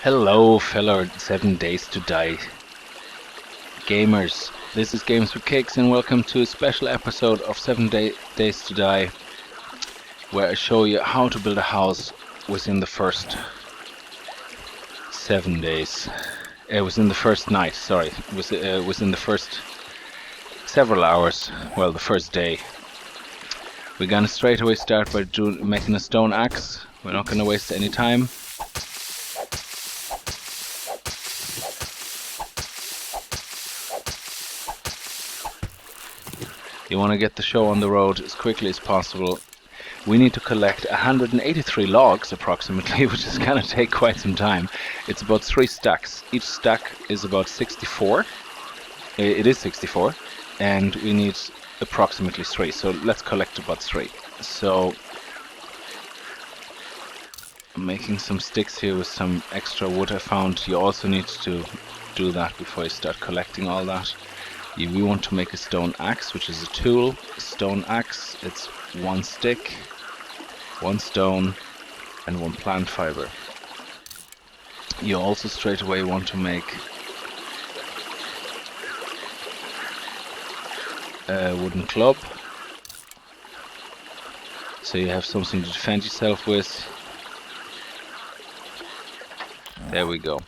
Hello, fellow 7 Days to Die gamers. This is Games with Cakes, and welcome to a special episode of 7 Days to Die, where I show you how to build a house within the first 7 days. Within the first night, sorry. Within the first several hours. Well, the first day. We're gonna straight away start by making a stone axe. We're not gonna waste any time. You want to get the show on the road as quickly as possible. We need to collect 183 logs approximately, which is going to take quite some time. It's about 3 stacks. Each stack is about 64. It is 64, and we need approximately 3. So let's collect about 3. So I'm making some sticks here with some extra wood I found. You also need to do that before you start collecting all that. We want to make a stone axe, which is a tool. Stone axe, it's 1 stick, 1 stone, and 1 plant fiber. You also straight away want to make a wooden club, so you have something to defend yourself with. There we go.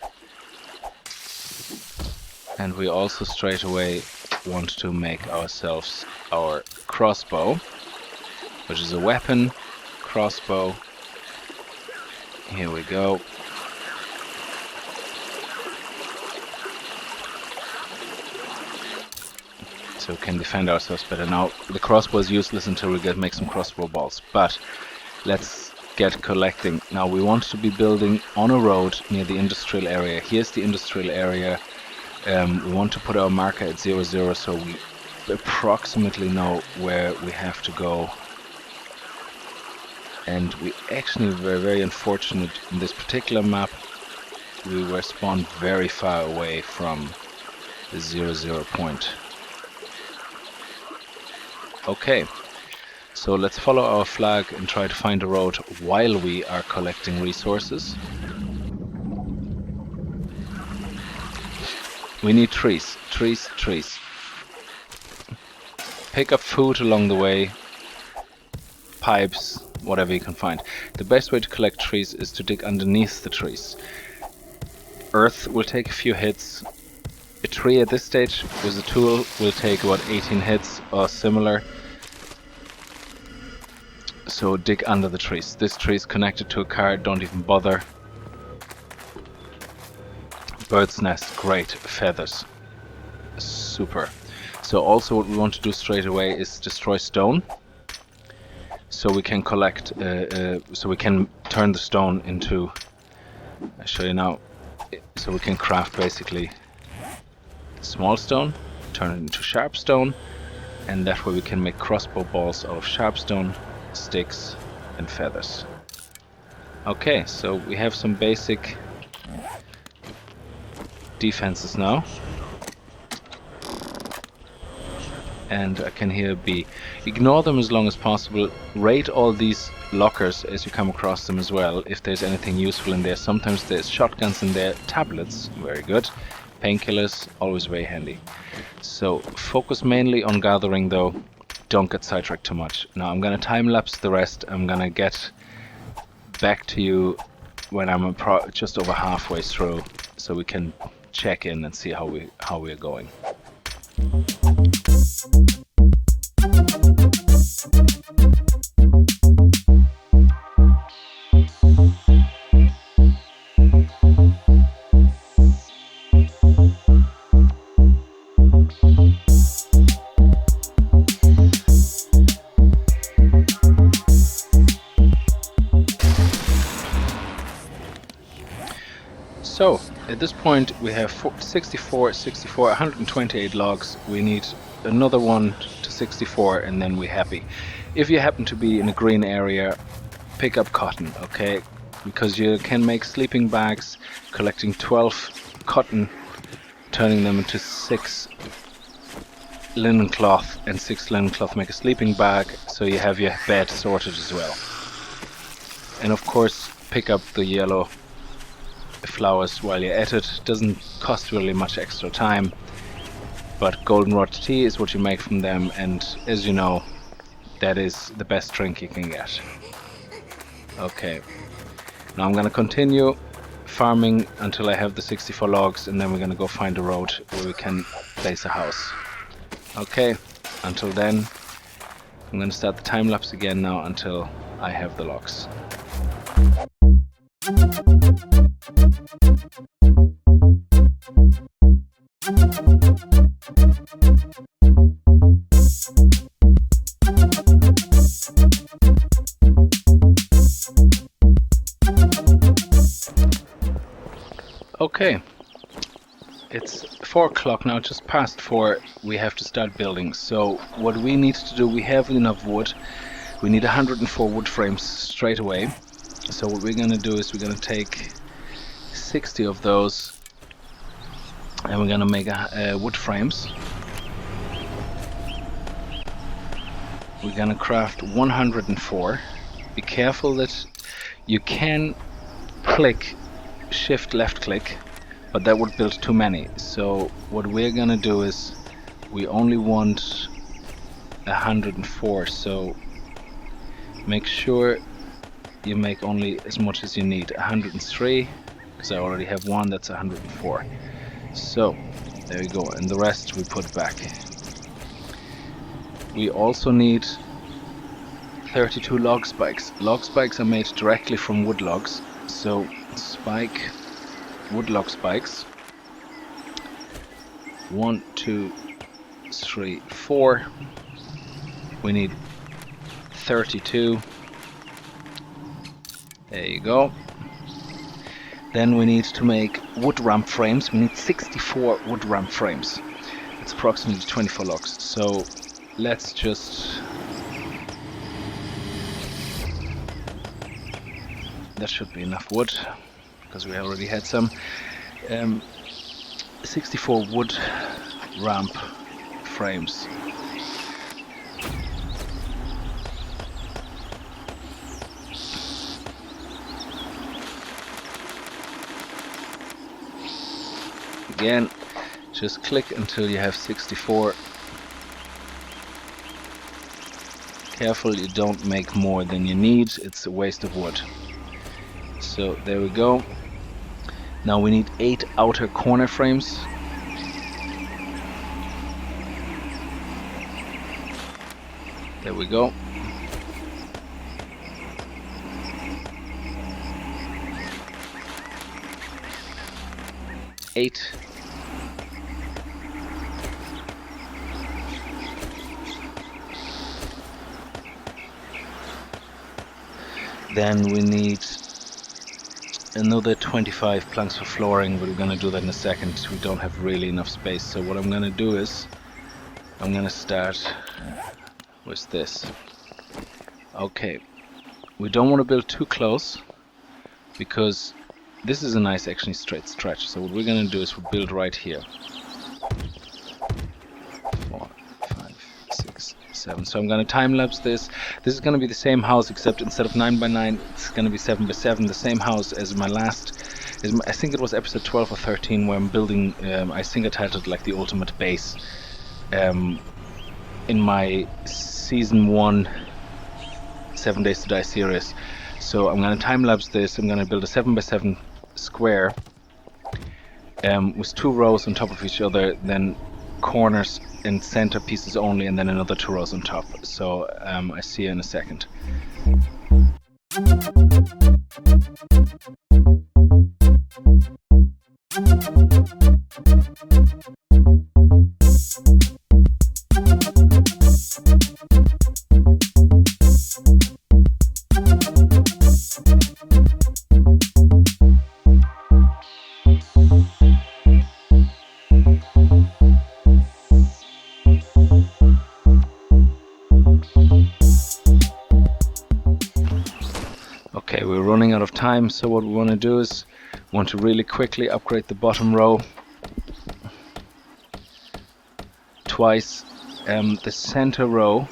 And we also straight away want to make ourselves our crossbow, which is a weapon. Crossbow. Here we go. So we can defend ourselves better. Now the crossbow is useless until we make some crossbow balls, but let's get collecting. Now we want to be building on a road near the industrial area. Here's the industrial area. We want to put our marker at 00, so we approximately know where we have to go. And we actually were very unfortunate in this particular map. We were spawned very far away from the 00 point. Okay, so let's follow our flag and try to find a road while we are collecting resources. We need trees. Pick up food along the way, pipes, whatever you can find. The best way to collect trees is to dig underneath the trees. Earth will take a few hits. A tree at this stage with a tool will take about 18 hits or similar. So dig under the trees. This tree is connected to a car, don't even bother. Bird's nest, great. Feathers, super. So also what we want to do straight away is destroy stone, so we can collect, so we can turn the stone into, I'll show you now, so we can craft basically small stone, turn it into sharp stone, and that way we can make crossbow balls out of sharp stone, sticks and feathers. Okay, so we have some basic defenses now, and I can hear B. Ignore them as long as possible. Raid all these lockers as you come across them as well, if there's anything useful in there. Sometimes there's shotguns in there, tablets, very good, painkillers, always very handy. So focus mainly on gathering though, don't get sidetracked too much. Now I'm gonna time lapse the rest. I'm gonna get back to you when I'm just over halfway through, so we can check in and see how we're going. So at this point we have 64, 128 logs. We need another one to 64 and then we're happy. If you happen to be in a green area, pick up cotton, okay? Because you can make sleeping bags, collecting 12 cotton, turning them into 6 linen cloth, and 6 linen cloth make a sleeping bag, so you have your bed sorted as well. And of course pick up the yellow flowers while you're at it. Doesn't cost really much extra time, but goldenrod tea is what you make from them, and as you know, that is the best drink you can get. Okay, now I'm gonna continue farming until I have the 64 logs, and then we're gonna go find a road where we can place a house. Okay, until then, I'm gonna start the time lapse again now until I have the logs. Okay, it's 4 o'clock now, just past 4. We have to start building. So what we need to do, we have enough wood. We need 104 wood frames straight away. So what we're gonna do is we're gonna take 60 of those and we're gonna make wood frames. We're gonna craft 104. Be careful that you can click shift left click, but that would build too many. So what we're gonna do is we only want 104, so make sure you make only as much as you need. 103, because I already have one, that's 104. So there we go, and the rest we put back. We also need 32 log spikes. Log spikes are made directly from wood logs, so spike wood log spikes. 1, 2, 3, 4. We need 32. There you go. Then we need to make wood ramp frames. We need 64 wood ramp frames. It's approximately 24 logs. So let's just... that should be enough wood, because we already had some. 64 wood ramp frames. Again, just click until you have 64. Careful you don't make more than you need, it's a waste of wood. So there we go. Now we need 8 outer corner frames. There we go. Eight. Then we need another 25 planks for flooring, but we're going to do that in a second. We don't have really enough space, so what I'm going to do is I'm going to start with this. Okay, we don't want to build too close because this is a nice actually straight stretch, so what we're going to do is we'll build right here. 4, 5, 6, 7. So I'm going to time lapse this. This is going to be the same house, except instead of 9 by 9 it's going to be 7 by 7, the same house as my last, I think it was episode 12 or 13, where I'm building, I think I titled like the ultimate base, in my season 1 7 Days to Die series. So I'm going to time lapse this. I'm going to build a 7 by 7 square with 2 rows on top of each other, then corners and center pieces only, and then another 2 rows on top. So I see you in a second. Okay, we're running out of time, so what we want to do is want to really quickly upgrade the bottom row twice. The center row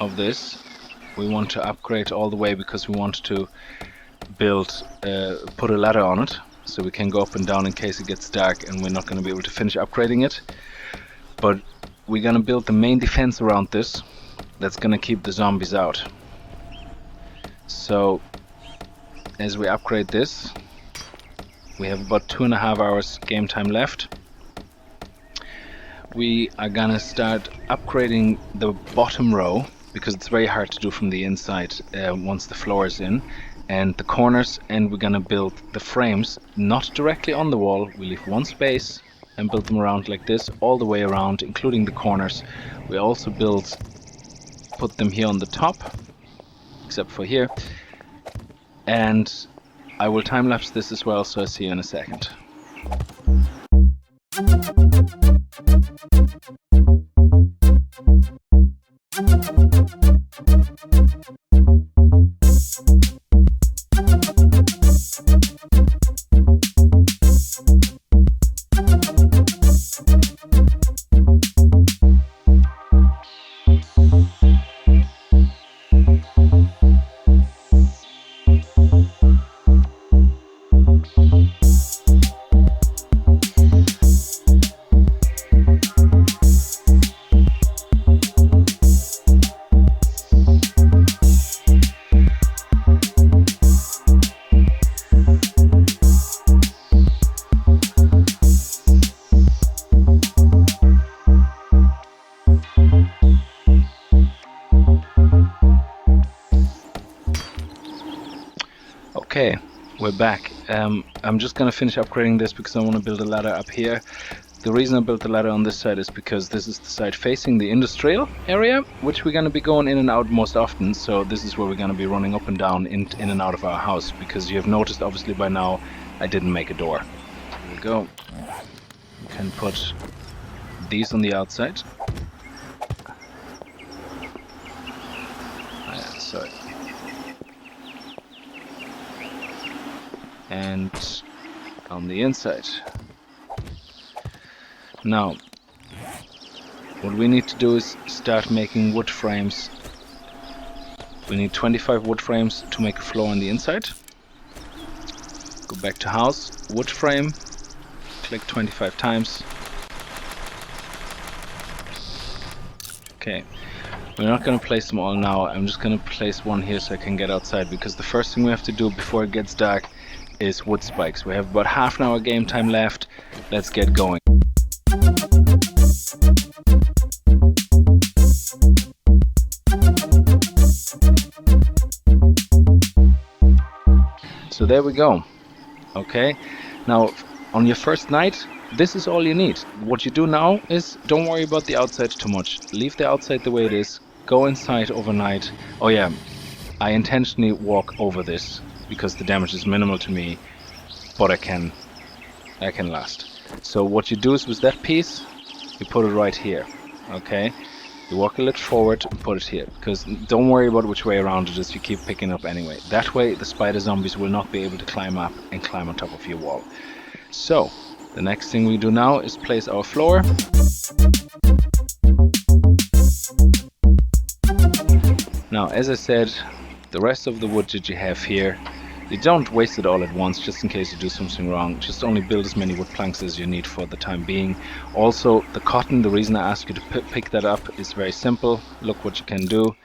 of this we want to upgrade all the way because we want to build, put a ladder on it. so we can go up and down in case it gets dark and we're not going to be able to finish upgrading it. But we're going to build the main defense around this that's going to keep the zombies out. So as we upgrade this, we have about 2.5 hours game time left. We are gonna start upgrading the bottom row because it's very hard to do from the inside once the floor is in, and the corners, and we're gonna build the frames not directly on the wall. We leave one space and build them around like this all the way around, including the corners. We also put them here on the top, except for here, and I will time lapse this as well, so I'll see you in a second. Okay, we're back. I'm just gonna finish upgrading this because I want to build a ladder up here. The reason I built the ladder on this side is because this is the side facing the industrial area, which we're gonna be going in and out most often. So this is where we're gonna be running up and down in and out of our house, because you have noticed obviously by now I didn't make a door. Here we go. We can put these on the outside. Sorry. And on the inside. Now, what we need to do is start making wood frames. We need 25 wood frames to make a floor on the inside. Go back to house, wood frame, click 25 times. Okay, we're not going to place them all now. I'm just going to place one here so I can get outside, because the first thing we have to do before it gets dark is wood spikes. We have about half an hour game time left. Let's get going. So there we go. Okay, now on your first night, this is all you need. What you do now is don't worry about the outside too much. Leave the outside the way it is. Go inside overnight. Oh yeah, I intentionally walk over this because the damage is minimal to me, but I can last. So what you do is with that piece, you put it right here. Okay, you walk a little forward and put it here, because don't worry about which way around it is, you keep picking up anyway. That way the spider zombies will not be able to climb up and climb on top of your wall. So the next thing we do now is place our floor. Now, as I said, the rest of the wood that you have here, you don't waste it all at once, just in case you do something wrong. Just only build as many wood planks as you need for the time being. Also, the cotton, the reason I ask you to pick that up is very simple. Look what you can do.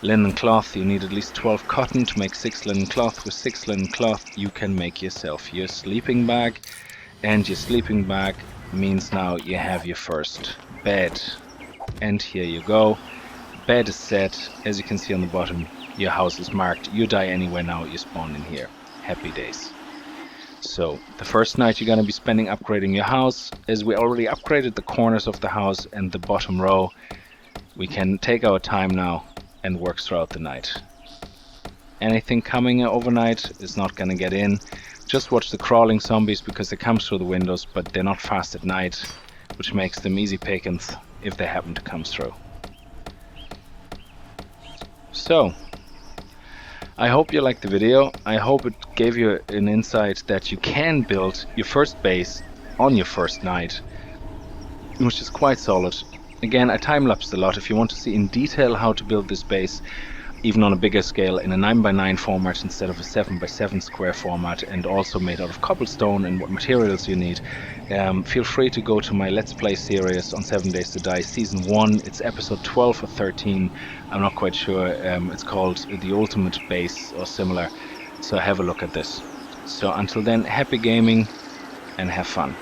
Linen cloth, you need at least 12 cotton to make 6 linen cloth. With 6 linen cloth, you can make yourself your sleeping bag. And your sleeping bag means now you have your first bed. And here you go. Bed is set. As you can see on the bottom, your house is marked. You die anywhere now, you spawn in here. Happy days. So the first night you're going to be spending upgrading your house. As we already upgraded the corners of the house and the bottom row, we can take our time now and work throughout the night. Anything coming overnight is not going to get in. Just watch the crawling zombies, because they come through the windows, but they're not fast at night, which makes them easy pickings if they happen to come through. So I hope you liked the video. I hope it gave you an insight that you can build your first base on your first night, which is quite solid. Again, I time-lapsed a lot. If you want to see in detail how to build this base, even on a bigger scale in a 9x9 format instead of a 7x7 square format, and also made out of cobblestone and what materials you need. Feel free to go to my Let's Play series on 7 Days to Die Season 1. It's episode 12 or 13. I'm not quite sure. It's called The Ultimate Base or similar. So have a look at this. So until then, happy gaming and have fun.